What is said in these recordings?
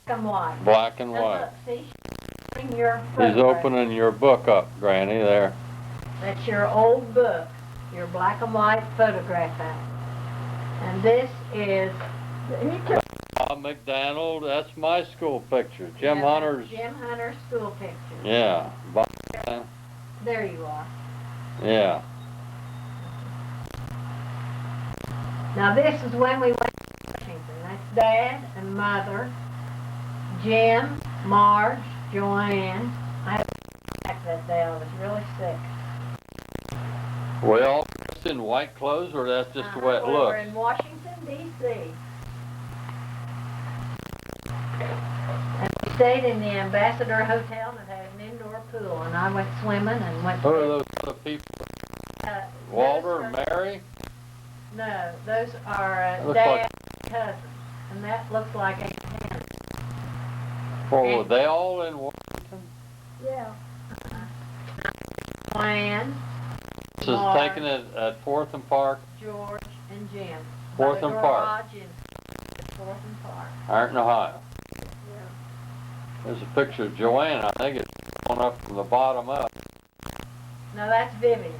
and white. Black and And white. look, see, she's opening your He's photograph. opening your book up, Granny, there. That's your old book, your black and white photograph album. And this is, Bob McDonald, that's my school picture. Jim Hunter's. Jim Hunter's school picture. Yeah. Bob, There you are. yeah. Now this is when we went to Washington. That's Dad and Mother, Jim, Marge, Joanne. I had back that day. I was really sick. We all dressed in white clothes, or that's just the way it We looks? were in Washington, D.C. And we stayed in the Ambassador Hotel that had an indoor pool, and I went swimming and went Who to are those other people? Walter Walter and Mary? No, those are Looks Dad's cousins, and that looks like Aunt Hannah. Well, were they all in Washington? Yeah. Joanne, This is Marge, taken at 4th and Park, George, and Jim. 4th By the and Park. garage in 4th and Park. Ironton, Ohio. Yeah. There's a picture of Joanne. I think it's going up from the bottom up. No, that's Vivian.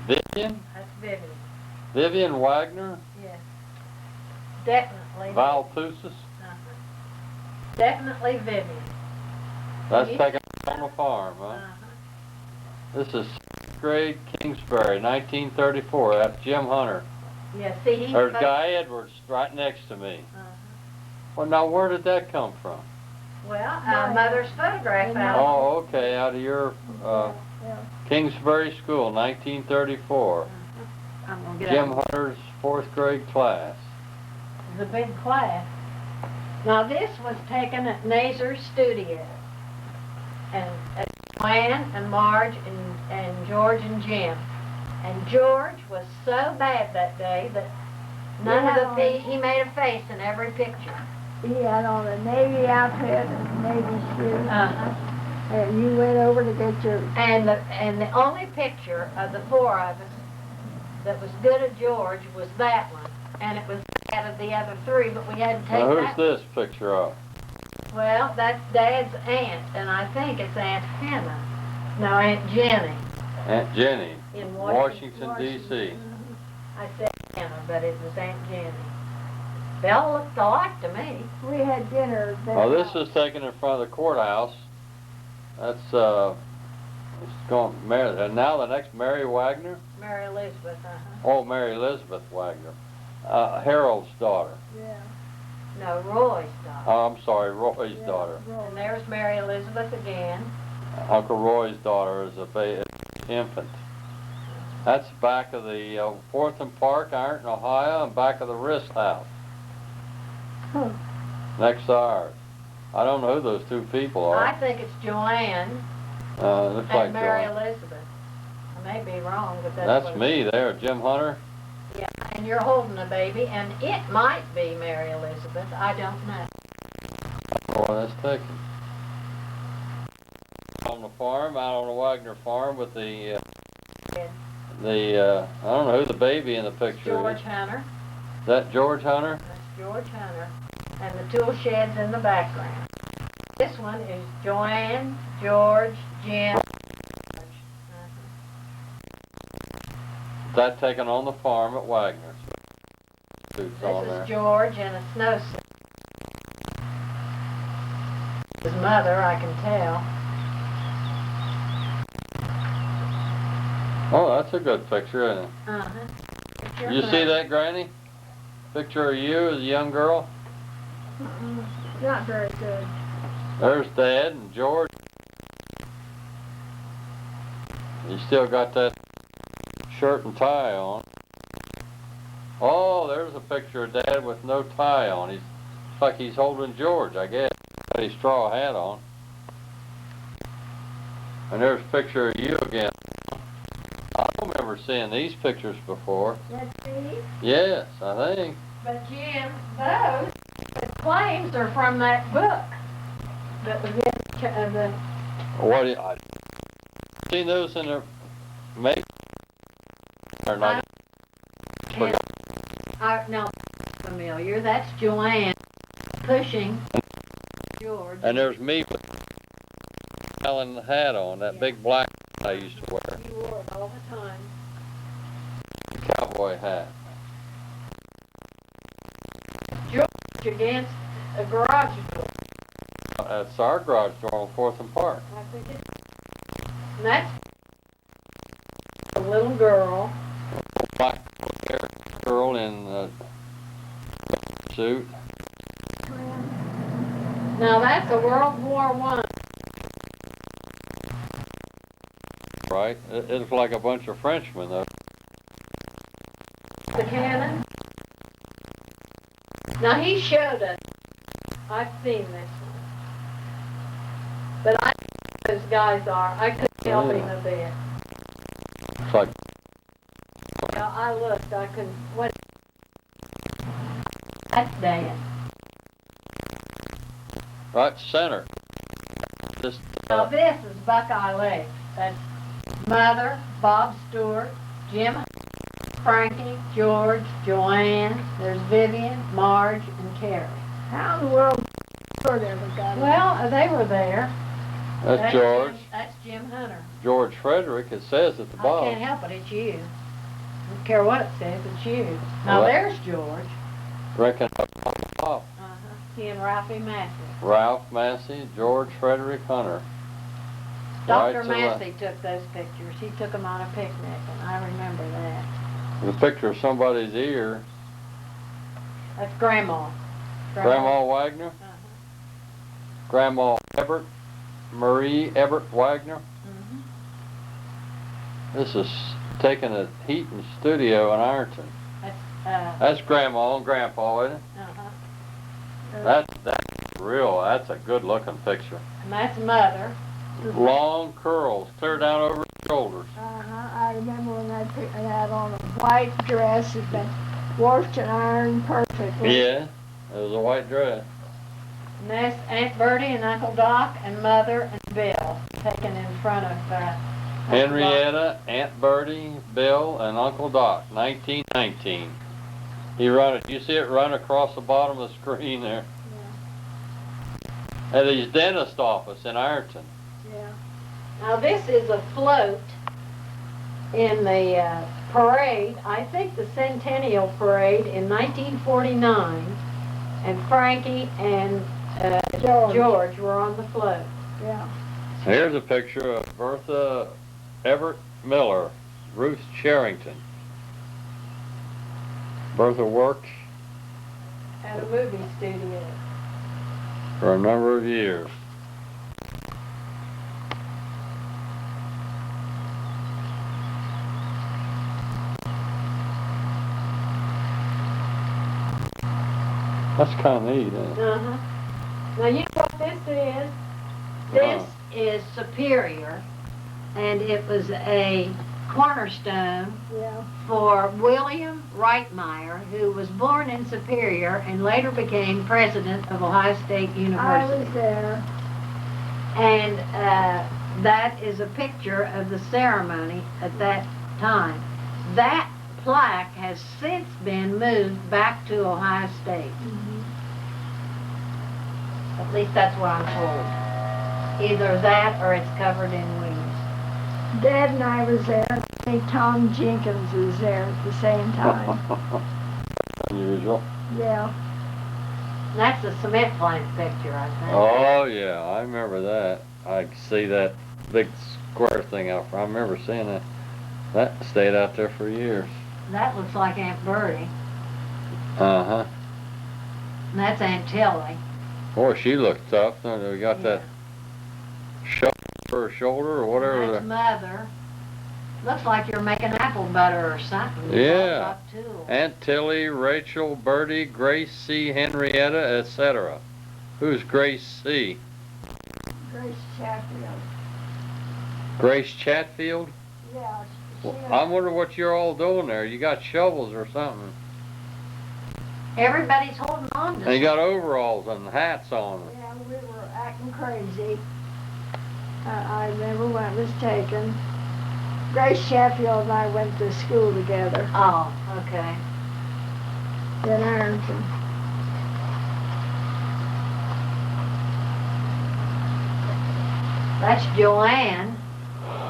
Vivian? That's Vivian. Vivian Wagner? Yes. Definitely. Val Thusis? Uh-huh. Definitely Vivian. That's You taken on the farm, huh? Uh-huh. This is 6th grade, Kingsbury, 1934. That's Jim Hunter. Yeah, see, he's... There's Guy Edwards right next to me. Uh-huh. Well, now where did that come from? Well, Mother's photograph album. Oh, okay, out of your Kingsbury School, 1934. I'm gonna get Jim out. Hunter's 4th grade class. The big class. Now this was taken at Nazer's studio. And Joanne and Marge and George and Jim. And George was so bad that day that he made a face in every picture. He had on a Navy outfit and Navy shoes. Uh-huh. And you went over to get your... And the only picture of the four of us that was good of George was that one. And it was out of the other three, but we had to take Now, that. who's this picture of? Well, that's Dad's aunt, and I think it's Aunt Hannah. No, Aunt Jenny. Aunt Jenny, In Washington, D.C. I said Hannah, but it was Aunt Jenny. They all looked alike to me. We had dinner there. Oh, this is taken in front of the courthouse. That's, it's going, Mary, and now the next, Mary Wagner? Mary Elizabeth, Oh, Mary Elizabeth Wagner. Harold's daughter. Yeah. No, Roy's daughter. Oh, I'm sorry, Roy's daughter. And there's Mary Elizabeth again. Uncle Roy's daughter is a infant. That's back of the 4th and Park, Ironton, Ohio, and back of the Wrist House. Huh. Next to ours. I don't know who those two people are. I think it's Joanne Looks like and Mary Joanne. Elizabeth. I may be wrong, but That's what me there, Jim Hunter. Yeah, and you're holding a baby, and it might be Mary Elizabeth. I don't know. Oh, that's taken. On the farm, out on the Wagner farm with the I don't know who the baby in the picture George is. Hunter. Is that George Hunter? That's George Hunter. And the tool shed's in the background. This one is Joanne, George, Jim. Is that taken on the farm at Wagner? Suits on This there. is George in a snowsuit. His mother, I can tell. Oh, that's a good picture, isn't it? Uh-huh. You see that, Granny? Picture of you as a young girl? Not very good. There's Dad and George. You still got that shirt and tie on. Oh, there's a picture of Dad with no tie on. It's like he's holding George, I guess. Got his straw hat on. And there's a picture of you again. I don't remember seeing these pictures before. Let's see. Yes, I think. But Jim, those claims are from that book that was in the... What do you, I seen those in the make or not? No, familiar. That's Joanne pushing George. And there's me with Allen hat on, that Yeah. big black I used to wear. You wore it all the time. Cowboy hat. George against a garage door. That's our garage door on 4th and Park. I think it's, and that's a little girl. Black hair girl in a suit. Now that's a World War I. Right? It looks like a bunch of Frenchmen, though. The cannon. Now he showed us. I've seen this one. But I know who those guys are. I couldn't help him a bit. It's like, Now, I looked. I couldn't. What? That's Dan. right center. Just, Now this is Buckeye Lake. That's Mother, Bob Stewart, Jim, Frankie, George, Joanne. There's Vivian, Marge, and Carrie. How in the world Ford ever got it? Well, they were there. that's George. That's Jim Hunter. George Frederick, it says at the I bottom. can't help it. It's you. I don't care what it says. It's you. Now Well, there's George. Reckon up on the top. He and Ralphie Massey. Ralph Massey, George Frederick Hunter. Dr. Right to left. Massey took those pictures. He took them on a picnic, and I remember that. The picture of somebody's ear. That's Grandma. Grandma Wagner. Uh-huh. Grandma Ebert. Marie Ebert Wagner. Mhm. This is taken at Heaton Studio in Ironton. That's Grandma and Grandpa, isn't it? Uh-huh. That's real. That's a good looking picture. And that's Mother. Long curls, clear down over the shoulders. I remember when I put that on a white dress had been washed and ironed perfectly. Yeah, it was a white dress. And that's Aunt Bertie and Uncle Doc and Mother and Bill taken in front of Uncle Doc. Henrietta, Aunt Bertie, Bill, and Uncle Doc, 1919. He run it. You see it run across the bottom of the screen there. At his dentist office in Ironton. Yeah. Now this is a float in the parade, I think the Centennial Parade in 1949, and Frankie and George were on the float. Yeah. Here's a picture of Bertha Everett Miller, Ruth Sherrington. Bertha worked At a movie studio. for a number of years. That's kind of neat, isn't it? Uh-huh. Now you know what this is? This is Superior, and it was a cornerstone Yeah. for William Reitmeyer, who was born in Superior and later became president of Ohio State I University. was there. And that is a picture of the ceremony at that time. That plaque has since been moved back to Ohio State. At least that's what I'm told. Either that or it's covered in weeds. Dad and I was there. I think Tom Jenkins was there at the same time. Unusual. Yeah. That's the cement plant picture, I think. Oh yeah, I remember that. I could see that big square thing out front. I remember seeing that. That stayed out there for years. That looks like Aunt Bertie. Uh-huh. And that's Aunt Tilly. Boy, she looked tough. We got that shovel for her shoulder or whatever. And that's Mother. Looks like you're making apple butter or something. You Yeah. got tools. Aunt Tilly, Rachel, Bertie, Grace C., Henrietta, etc. Who's Grace C.? Grace Chatfield. Grace Chatfield? Yeah. Well, I wonder what you're all doing there. You got shovels or something. Everybody's holding on to And you got overalls and hats on. Yeah, we were acting crazy. I remember when it was taken. Grace Sheffield and I went to school together Oh, okay. in Ironton. That's Joanne.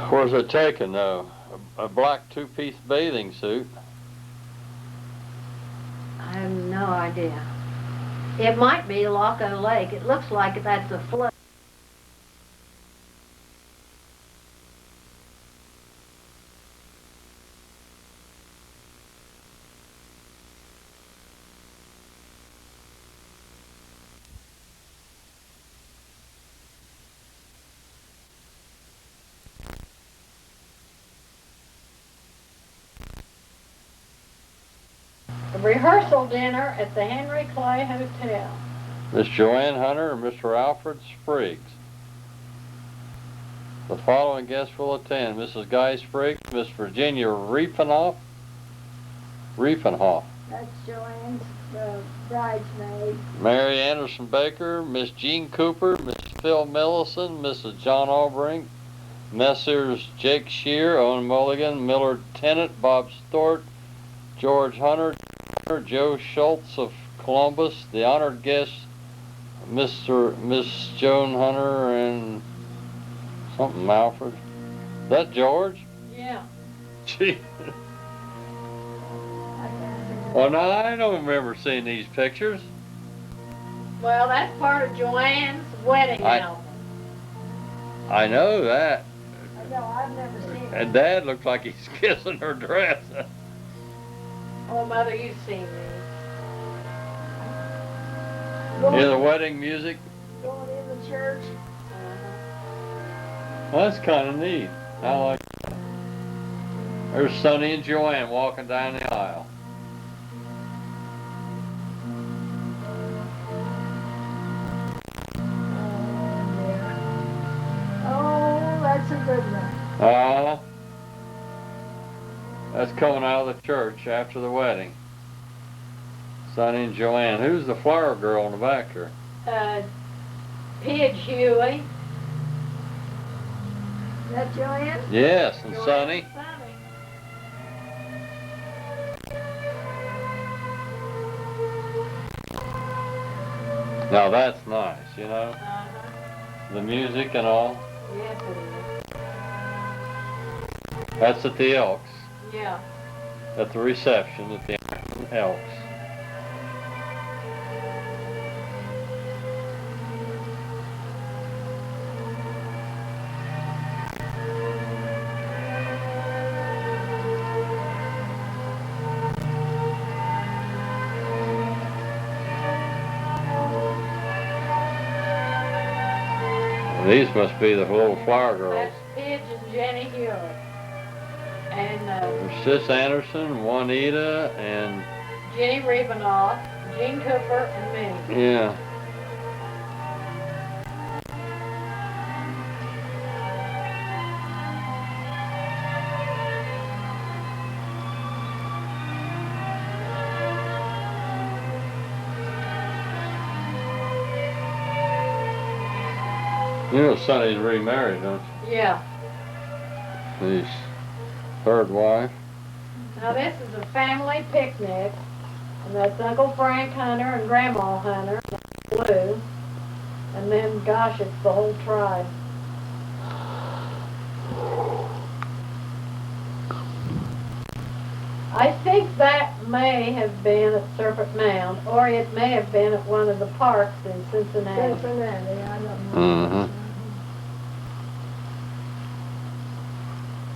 Where's it taken though? A black two-piece bathing suit. I have no idea. It might be Loco Lake. It looks like that's a flood. The rehearsal dinner at the Henry Clay Hotel. Miss Joanne Hunter and Mr. Alfred Spriggs. The following guests will attend: Mrs. Guy Spriggs, Miss Virginia Riefenhoff. That's Joanne's bridesmaid. Mary Anderson Baker, Miss Jean Cooper, Mrs. Phil Millison, Mrs. John Albrink, Messrs. Jake Shear, Owen Mulligan, Millard Tennant, Bob Stewart, George Hunter, Joe Schultz of Columbus, the honored guests, Miss Joan Hunter and something Alfred. Is that George? Yeah. Gee. Well, no, I don't remember seeing these pictures. Well, that's part of Joanne's wedding album. I know that. No, I've never seen it. And Dad looks like he's kissing her dress. Oh, Mother, you've seen these. Hear the wedding music? Going in the church. Well, that's kind of neat. I like that. There's Sonny and Joanne walking down the aisle. Oh, that's a good one. That's coming out of the church after the wedding. Sonny and Joanne. Who's the flower girl in the back here? Pidge Huey. Is that Joanne? Yes, and Sonny. Now that's nice, you know? The music and all. Yes, it is. That's at the Elks. Yeah. At the reception at the Elks. These must be the little flower girls. That's Pidge and Jenny Hewitt. And There's Sis Anderson, Juanita, and Jenny Riebenoff, Jean Cooper, and me. yeah. You know Sonny's remarried, don't you? Yeah. His third wife. Now this is a family picnic, and that's Uncle Frank Hunter and Grandma Hunter, blue, and then, gosh, it's the whole tribe. I think that may have been at Serpent Mound, or it may have been at one of the parks in Cincinnati. Cincinnati, I don't know. Mm-hmm.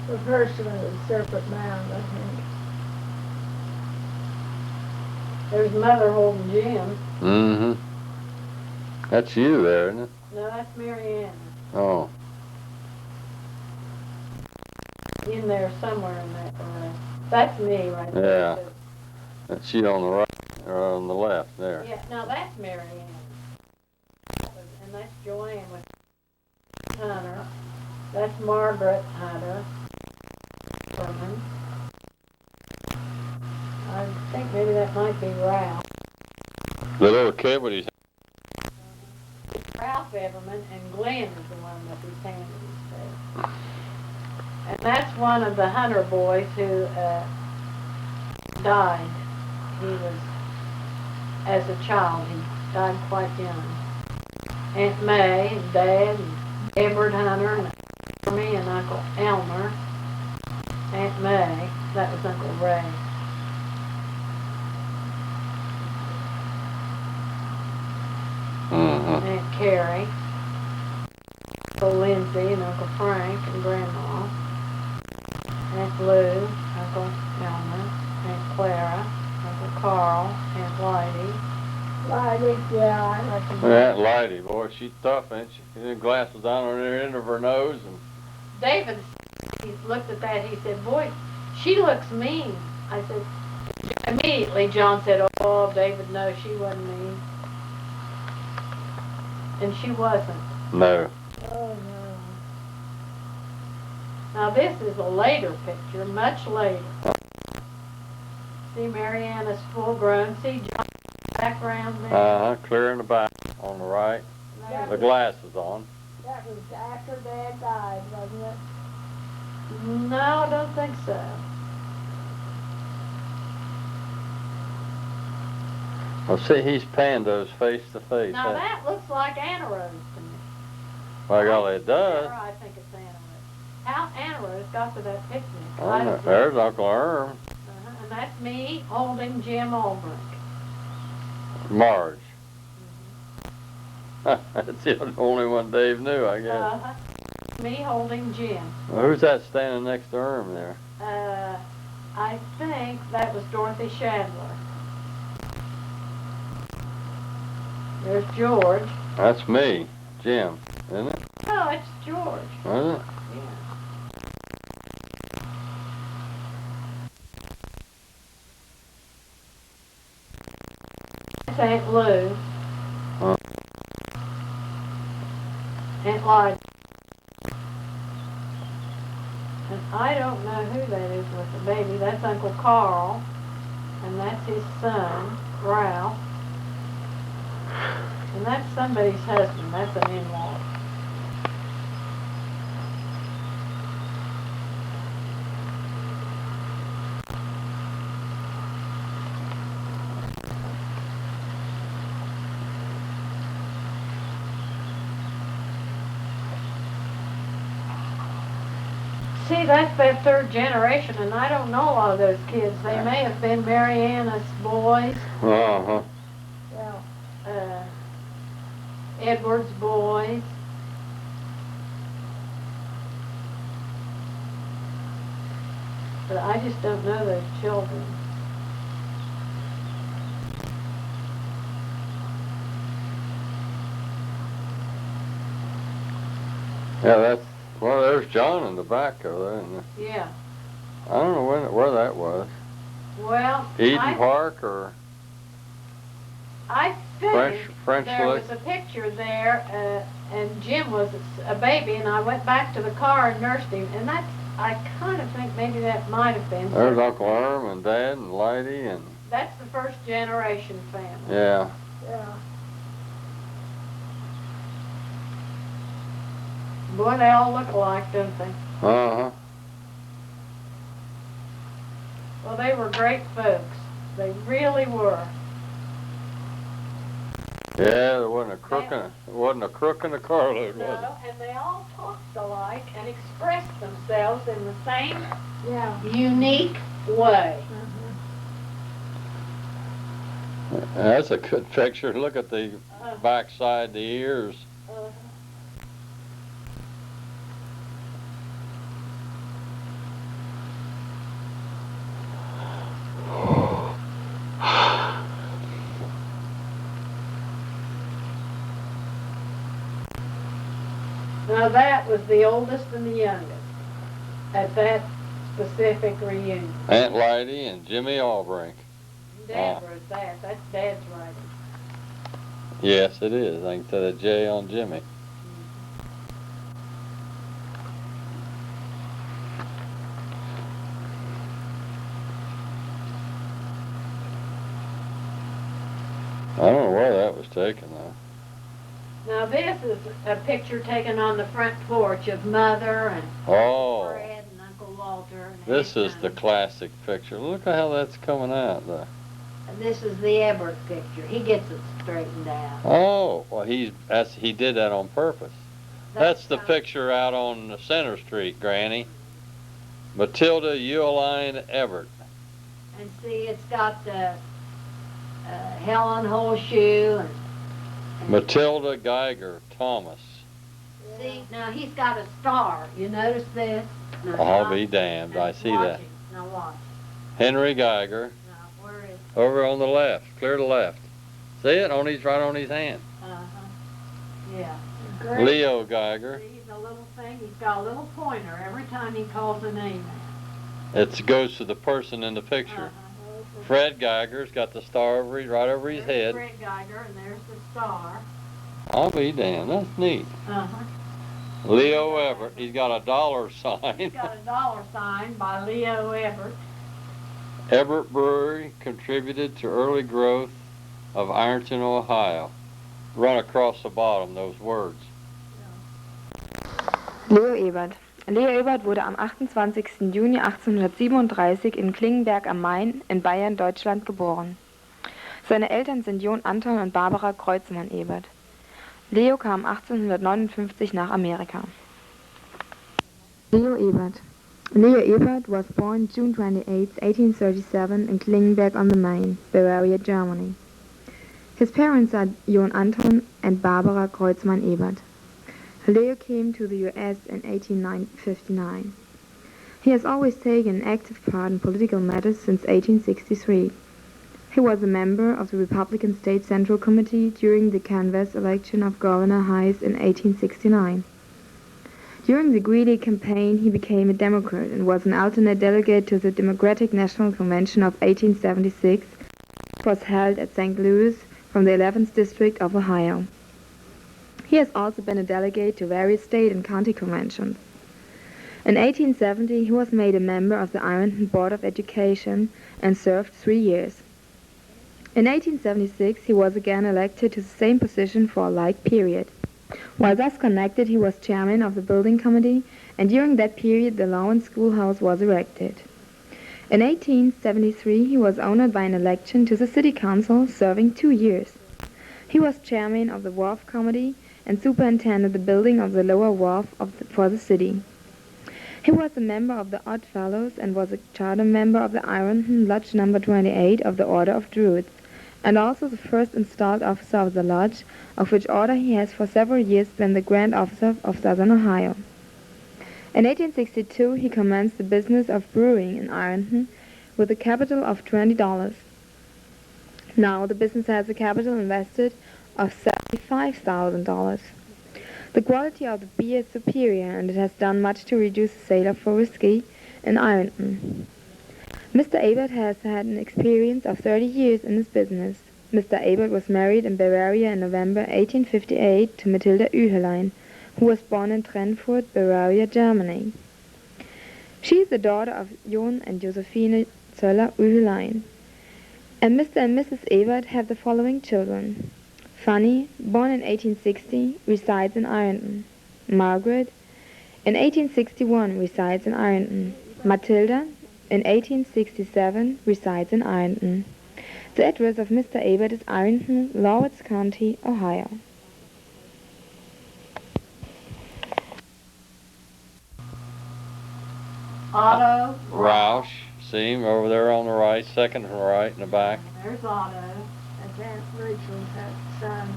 The first one was Serpent Mound, I think. There's Mother holding Jim. Mm-hmm. That's you there, isn't it? No, that's Mary Ann. Oh. In there somewhere in that room. That's me right there. Yeah. too. That's you on the right, or on the left there. Yeah, now that's Mary Ann. And that's Joanne with Hunter. That's Margaret Hunter. Herman. I think maybe that might be Ralph. The little kid with his Ralph Everman, and Glenn is the one with his hand in his face. And that's one of the Hunter boys who died. He was, as a child, he died quite young. Aunt May and Dad and Edward Hunter and me and Uncle Elmer, Aunt May, that was Uncle Ray. Aunt Carrie, Uncle Lindsay and Uncle Frank and Grandma, Aunt Lou, Uncle Elmer, Aunt Clara, Uncle Carl, Aunt Lydie. Lydie, yeah, I reckon. That lady, boy, she's tough, ain't she? The glasses down on the end of her nose, and David, he looked at that, he said, boy, she looks mean. I said, immediately John said, oh, David, no, she wasn't mean. And she wasn't. no. Oh, no. Now this is a later picture, much later. See Mariana's full grown. See John's background there? Clear in the back on the right. The glasses on. That was after Dad died, wasn't it? No, I don't think so. Well, see, he's panned those face to face. Now that looks like Anna Rose to me. By golly, it does. I think it's Anna Rose. How Anna Rose got to that picnic? I know. There's Uncle Erm. And that's me holding Jim Albrink. Marge. That's the only one Dave knew, I guess. Me holding Jim. Well, who's that standing next to Erm there? I think that was Dorothy Shadler. There's George. That's me, Jim, isn't it? Oh, it's George. Isn't it? Yeah. That's Aunt Lou. Huh. Aunt Lydie. And I don't know who that is with the baby. That's Uncle Carl. And that's his son, Ralph. And that's somebody's husband. That's an in-law. See, that's that third generation, and I don't know a lot of those kids. They may have been Mariana's boys. Uh-huh. Yeah. Edward's boys. But I just don't know those children. Yeah, that's, well, there's John in the back over there, isn't there? Yeah. I don't know where that was. Well, Eden I Park or think French there Lick? was a picture there, and Jim was a baby, and I went back to the car and nursed him, and that's, I kind of think maybe that might have been. There's Uncle Erm and Dad and Lydie and... That's the first generation family. Yeah. Yeah. Boy, they all look alike, don't they? Uh-huh. Well, they were great folks. They really were. Yeah, there wasn't a crook in the carload, was No, and they all talked alike and expressed themselves in the same Yeah. unique way. it? That's a good picture. Look at the backside, the ears. Now that was the oldest and the youngest at that specific reunion. Aunt Lydie and Jimmy Albrink. Dad wrote that. That's Dad's writing. Yes, it is. I can tell the J on Jimmy. I don't know where that was taken, though. Now this is a picture taken on the front porch of Mother and Oh, Fred and Uncle Walter. And this Aunt is the Connie. classic picture. Look at how that's coming out, though. And this is the Ebert picture. He gets it straightened out. Oh, well, he did that on purpose. That's the picture out on Center Street, Granny. Matilda Eweline Everett. And see, it's got the Helen Horseshoe and Matilda Geiger Thomas. see, now he's got a star. You notice this? Now, I'll be damned. I see that. watching. Now watch. Henry Geiger. Now, where is Over on the left, clear to left. See it? Right on his hand. Yeah. Great. Leo Geiger. See the little thing? He's got a little pointer every time he calls a name It goes to the person in the out. picture. Fred Geiger's got the star right over his There's head. Fred Geiger, and there's the star. I'll be damned. That's neat. Leo Everett. He's got a dollar He's sign. got a dollar sign by Leo Everett. Everett Brewery contributed to early growth of Ironton, Ohio. Run across the bottom those words. Leo Ebert. Leo Ebert wurde am 28. Juni 1837 in Klingenberg am Main in Bayern, Deutschland geboren. Seine Eltern sind John Anton und Barbara Kreutzmann Ebert. Leo kam 1859 nach Amerika. Leo Ebert. Leo Ebert was born June 28, 1837 in Klingenberg on the Main, Bavaria, Germany. His parents are John Anton and Barbara Kreutzmann Ebert. Leo came to the U.S. in 1859. He has always taken an active part in political matters since 1863. He was a member of the Republican State Central Committee during the canvass election of Governor Hayes in 1869. During the Greeley campaign, he became a Democrat and was an alternate delegate to the Democratic National Convention of 1876, which was held at St. Louis from the 11th District of Ohio. He has also been a delegate to various state and county conventions. In 1870, he was made a member of the Ironton Board of Education and served 3 years. In 1876, he was again elected to the same position for a like period. While thus connected, he was chairman of the building committee, and during that period the Lawrence Schoolhouse was erected. In 1873, he was honored by an election to the city council, serving 2 years. He was chairman of the wharf committee and superintended the building of the lower wharf for the city. He was a member of the Odd Fellows and was a charter member of the Ironton Lodge No. 28 of the Order of Druids, and also the first installed officer of the lodge, of which order he has for several years been the Grand Officer of Southern Ohio. In 1862 he commenced the business of brewing in Ironton with a capital of $20. Now the business has a capital invested of $75,000. The quality of the beer is superior, and it has done much to reduce the sale of whiskey in Ironton. Mr. Ebert has had an experience of 30 years in this business. Mr. Ebert was married in Bavaria in November 1858 to Matilda Eweline, who was born in Trennfurt, Bavaria, Germany. She is the daughter of John and Josephine Zöller-Eweline. And Mr. and Mrs. Ebert have the following children. Fanny, born in 1860, resides in Ironton. Margaret, in 1861, resides in Ironton. Matilda, in 1867, resides in Ironton. The address of Mr. Ebert is Ironton, Lawrence County, Ohio. Otto Roush. See him over there on the right, second from the right in the back. There's Otto. That's Aunt Rachel's son.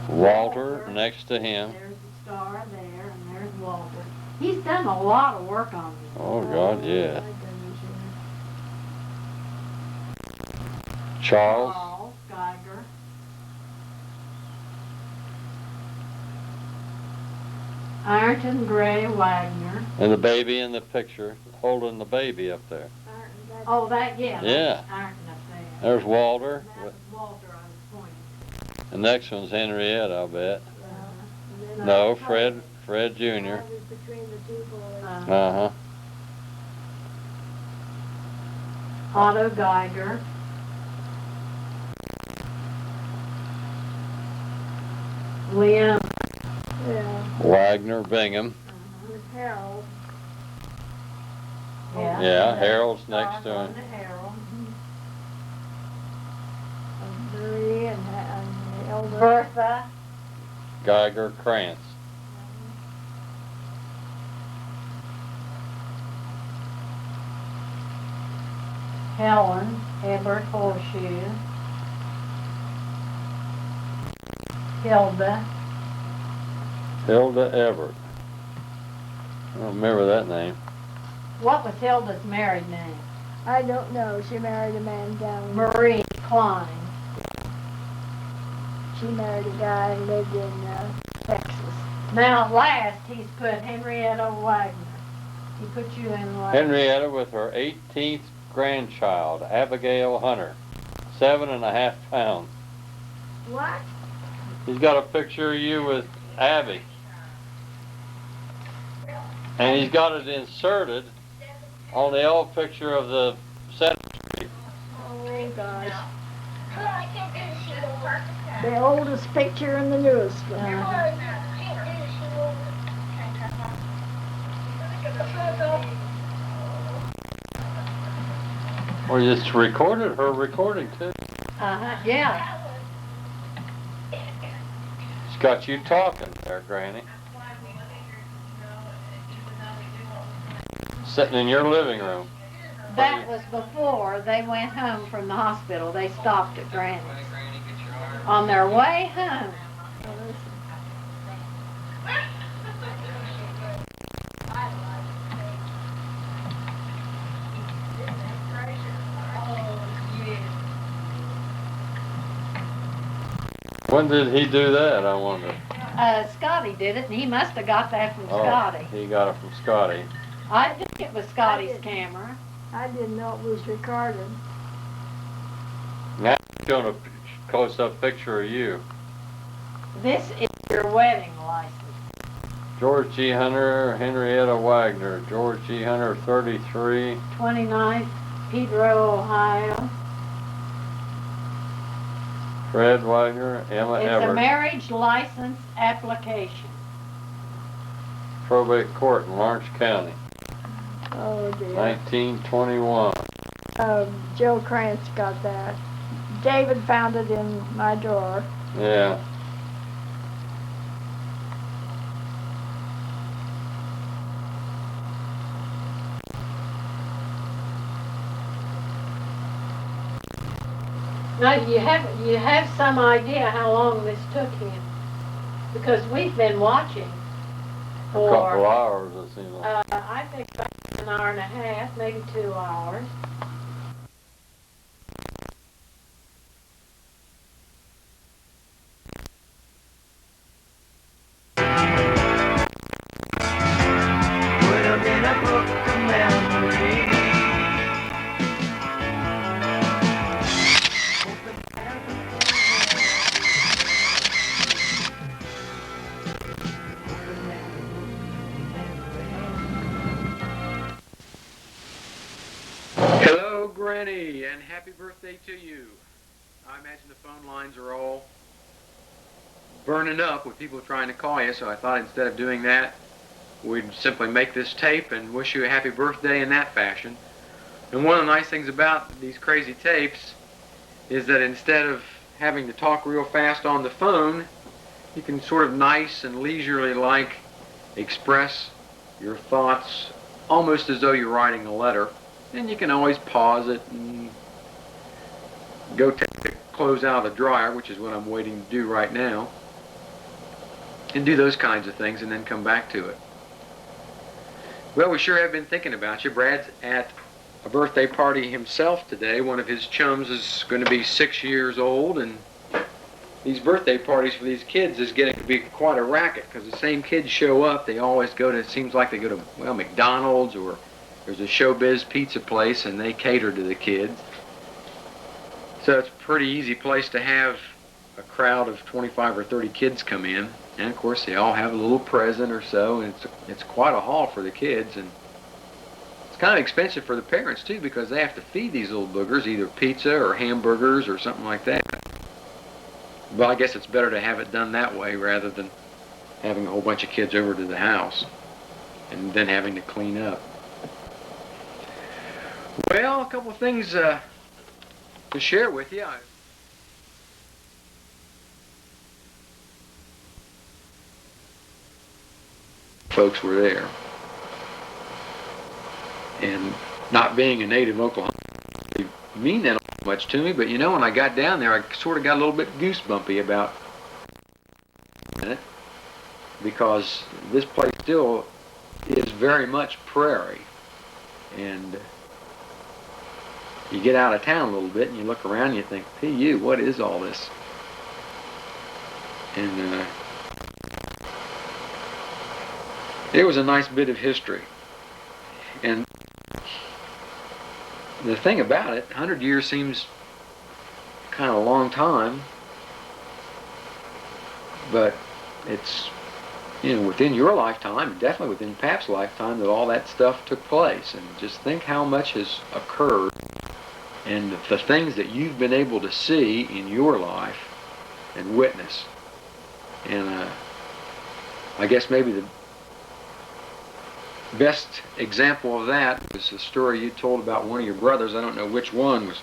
Walter next to him. There's the star there, and there's Walter. He's done a lot of work on me. Oh God, yeah. My goodness, Charles. Charles Geiger. Ironton Gray Wagner. And the baby in the picture, holding the baby up there. Oh, that, yeah. Yeah. Ironton up there. There's Walter. That was Walter I was pointing. The next one's Henrietta, I'll bet. And then No, I- Fred I Jr. was between the two boys. Uh-huh. Otto Geiger. Liam. Yeah, Wagner Bingham. with Harold. Yeah, Harold's next to him. Harold. And Marie and the elder. Bertha. Geiger Krantz. Helen Ebert Horseshoe. Hilda. Hilda Everett. I don't remember that name. What was Hilda's married name? I don't know. She married a man down. Marie Klein. She married a guy and lived in Texas. Now at last he's put Henrietta Wagner. He put you in last. Henrietta with her 18th grandchild, Abigail Hunter, 7.5 pounds. What? He's got a picture of you with Abby. And he's got it inserted on the old picture of the Center Street. Oh gosh. The oldest picture and the newest one. Well, you just recorded her recording too. Yeah. She's got you talking there, Granny. Sitting in your living room. That was before they went home from the hospital. They stopped at Granny's. On their way home. When did he do that, I wonder? Scotty did it, and he must have got that from Scotty. He got it from Scotty. I think it was Scotty's camera. I didn't know it was recorded. Now he's showing a close-up picture of you. This is your wedding license. George G. Hunter, Henrietta Wagner. George G. Hunter, 33. 29th, Pedro, Ohio. Fred Wagner, Emma It's Everett. a marriage license application. Probate Court in Lawrence County. Oh dear. 1921. Joe Krantz got that. David found it in my drawer. Yeah. Now you have some idea how long this took him, because we've been watching A for couple hours, it seems like. I think about an hour and a half, maybe 2 hours. Hello, Granny, and happy birthday to you. I imagine the phone lines are all burning up with people trying to call you, so I thought instead of doing that, we'd simply make this tape and wish you a happy birthday in that fashion. And one of the nice things about these crazy tapes is that instead of having to talk real fast on the phone, you can sort of nice and leisurely like express your thoughts almost as though you're writing a letter. And you can always pause it and go take the clothes out of the dryer, which is what I'm waiting to do right now, and do those kinds of things and then come back to it. Well, we sure have been thinking about you. Brad's at a birthday party himself today. One of his chums is going to be 6 years old, and these birthday parties for these kids is getting to be quite a racket because the same kids show up. They always go to, it seems like they go to, well, McDonald's, or there's a Showbiz pizza place and they cater to the kids. So it's a pretty easy place to have a crowd of 25 or 30 kids come in. And of course they all have a little present or so, and it's quite a haul for the kids. And it's kind of expensive for the parents too, because they have to feed these little boogers either pizza or hamburgers or something like that. Well, I guess it's better to have it done that way rather than having a whole bunch of kids over to the house and then having to clean up. Well, a couple of things to share with you. folks were there. And not being a native Oklahoma didn't mean that much to me, but you know, when I got down there, I sort of got a little bit goosebumpy about it, because this place still is very much prairie. And you get out of town a little bit and you look around and you think, "P.U., what is all this?" And it was a nice bit of history. And the thing about it, 100 years seems kind of a long time, but it's, you know, within your lifetime, definitely within Pap's lifetime, that all that stuff took place. And just think how much has occurred and the things that you've been able to see in your life and witness. And I guess maybe the best example of that was the story you told about one of your brothers. I don't know which one, was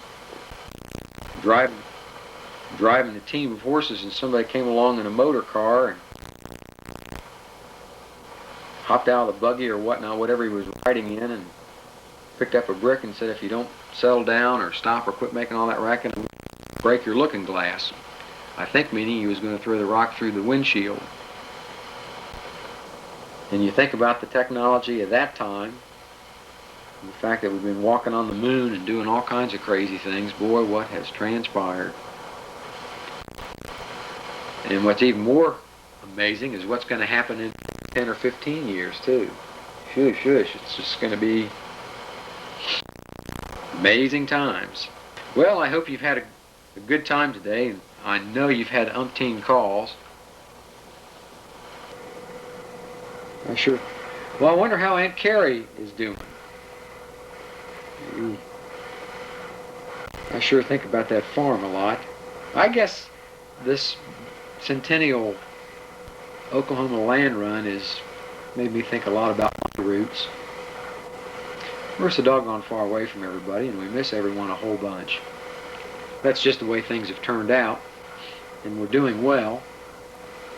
driving a team of horses, and somebody came along in a motor car and hopped out of the buggy or whatnot, whatever he was riding in, and picked up a brick and said, "If you don't settle down or stop or quit making all that racket, I'll break your looking glass." I think meaning he was going to throw the rock through the windshield. And you think about the technology of that time, and the fact that we've been walking on the moon and doing all kinds of crazy things. Boy, what has transpired. And what's even more amazing is what's going to happen in 10 or 15 years too. Shush, shush, it's just going to be amazing times. Well, I hope you've had a good time today. I know you've had umpteen calls. Well, I wonder how Aunt Carrie is doing. I sure think about that farm a lot. I guess this centennial Oklahoma land run has made me think a lot about my roots. We're so doggone far away from everybody, and we miss everyone a whole bunch. That's just the way things have turned out, and we're doing well.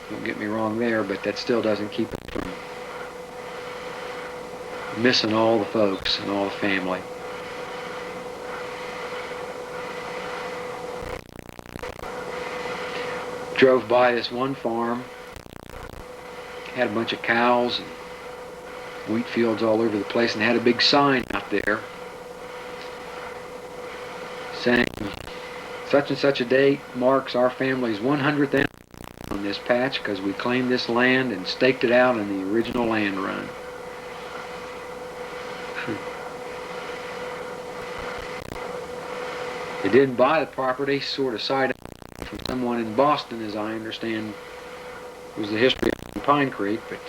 Don't get me wrong there, but that still doesn't keep us from missing all the folks and all the family. Drove by this one farm, had a bunch of cows and wheat fields all over the place, and had a big sign out there saying, "Such and such a date marks our family's 100th anniversary on this patch because we claimed this land and staked it out in the original land run." They didn't buy the property, sort of side from someone in Boston, as I understand was the history of Pine Creek, but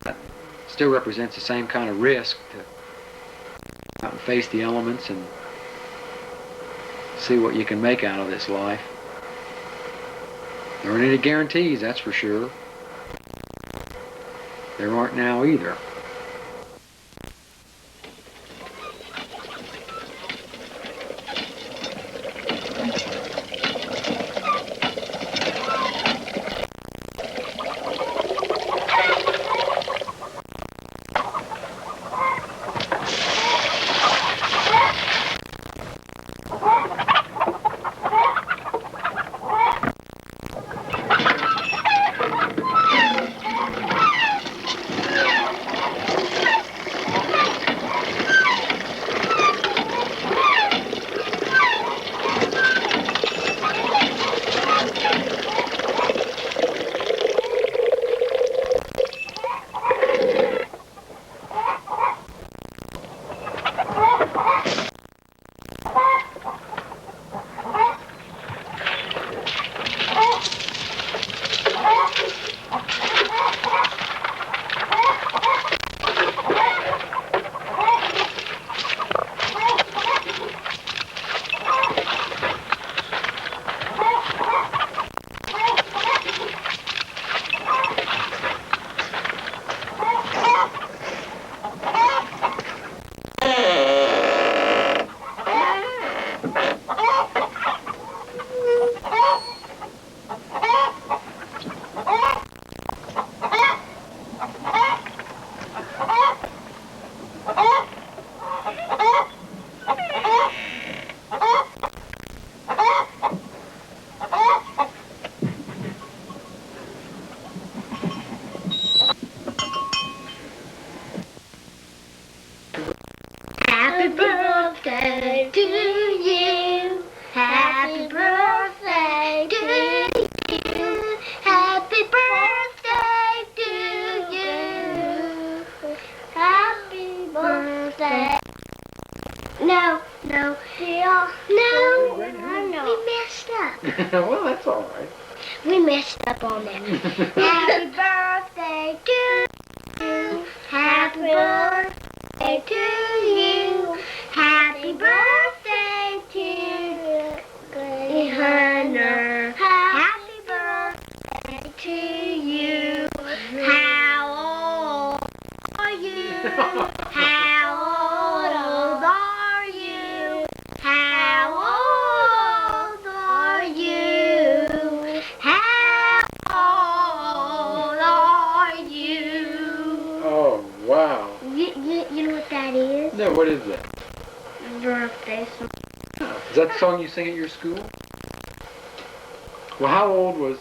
that still represents the same kind of risk to go out and face the elements and see what you can make out of this life. There aren't any guarantees, that's for sure. There aren't now either. birthday to you. Happy birthday to you. Happy birthday to you. Happy birthday. No. Yeah. No. We messed up. Well, that's all right. We messed up on that. Happy birthday to you. Happy birthday to you. Happy birthday to Granny Hunter. Happy birthday to you. How old are you? How old are you? How old are you? How old are you? Oh, wow. You know what that is? No, what is that? Birthday song. Is that the song you sing at your school? Well, how old was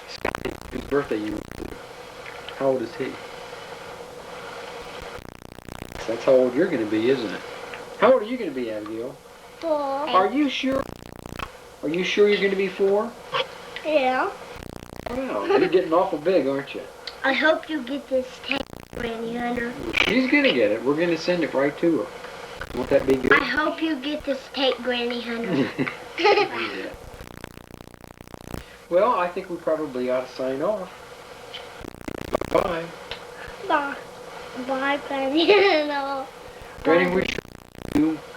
Scotty, whose birthday you went to? How old is he? That's how old you're going to be, isn't it? How old are you going to be, Abigail? 4. Are you sure? Are you sure you're going to be 4? Yeah. Wow, you're getting awful big, aren't you? I hope you get this tape, Granny Hunter. She's going to get it. We're going to send it right to her. Won't that be good? I hope you get this tape, Granny Hunter. Yeah. Well, I think we probably ought to sign off. Bye. Bye. Bye, Granny Hunter. Granny,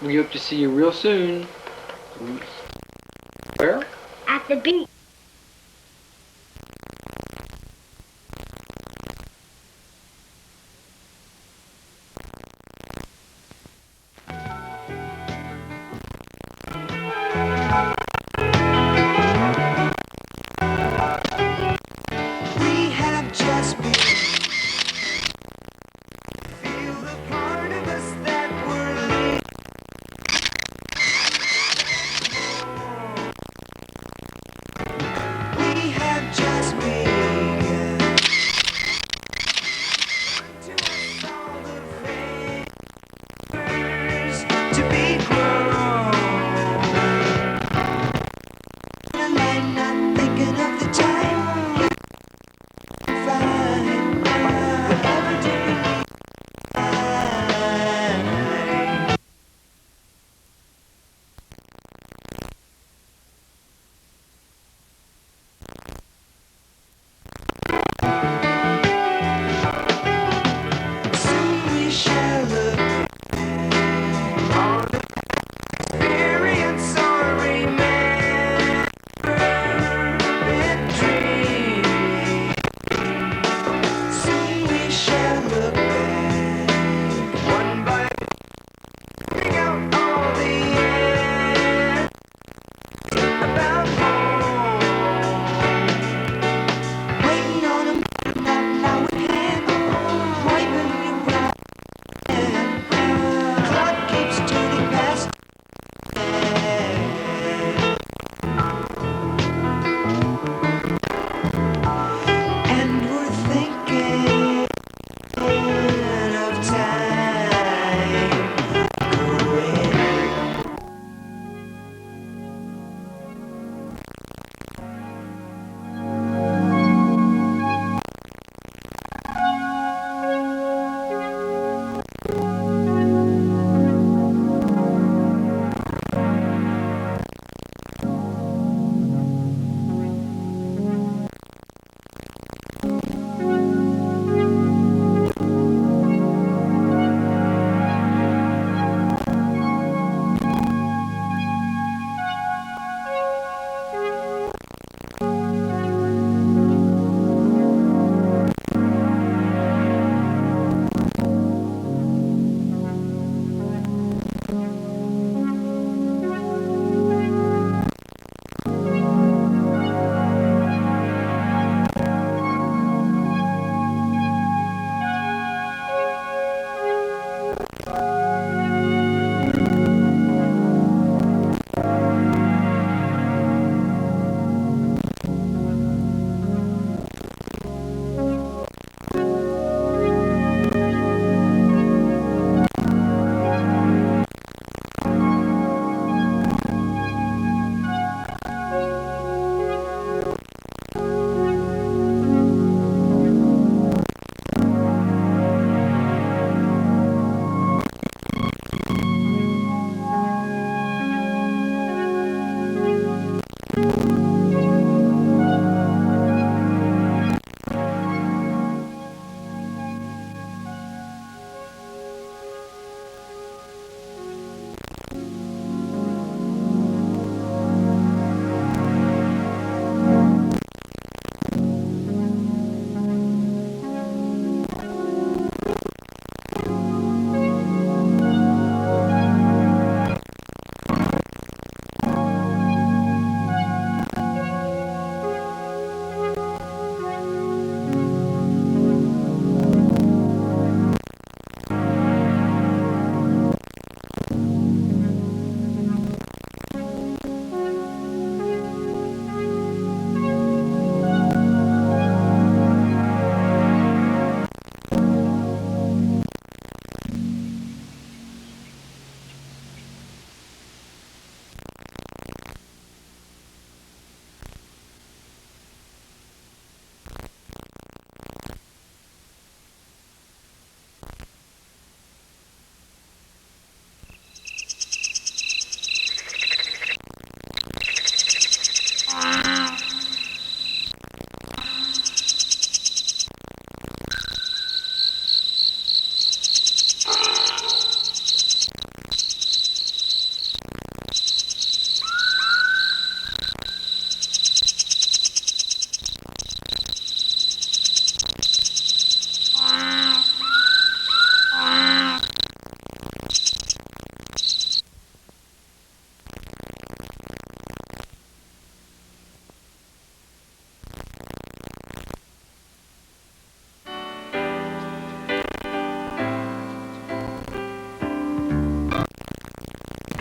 we hope to see you real soon. Where? At the beach. We have just been. Feel the part of us that we're living.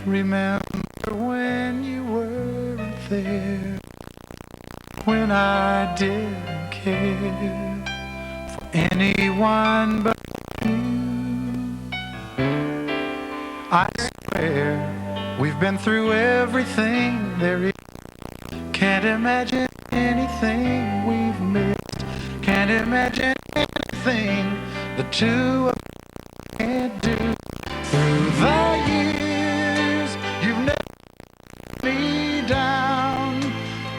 remember when you weren't there, when I didn't care for anyone but you. I swear we've been through everything there is. Can't imagine anything we've missed. Can't imagine anything the two of us can't do. Through the years, you've never let me down.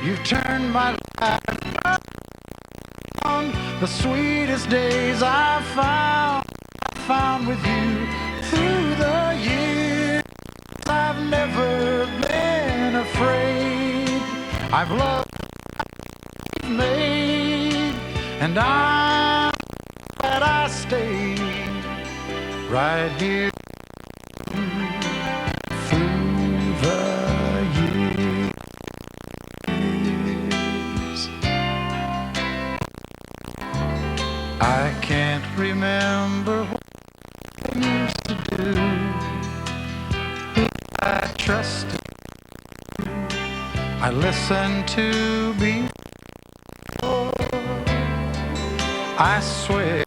You've turned my life around. The sweetest days I found with you. Through the years, I've never been afraid. I've loved what you've made, and I'm glad I stayed right here through the years. I can't remember what I used to do. I trusted you. I listened to be. I swear,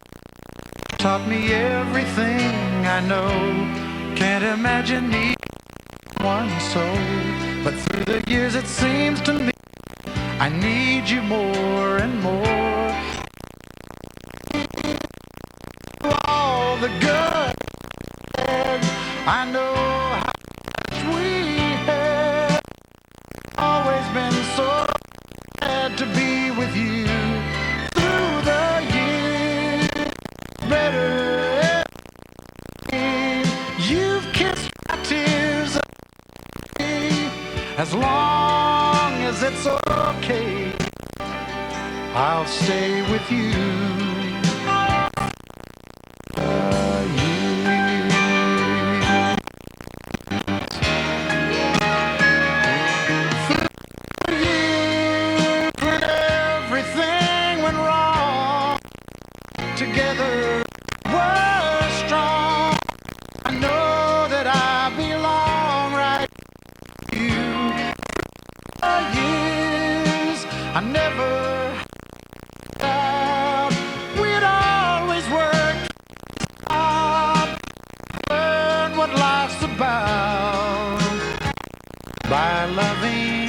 taught me everything I know. Can't imagine needing one so. But through the years it seems to me I need you more and more. All the good, I know how much we have. Always been so glad to be with you. Through the years, better you've kissed my tears away. As long as it's okay, I'll stay with you. When everything went wrong, together we're strong. I know that I belong right to you. For years, I never doubt we'd always work hard, learn what life's about by loving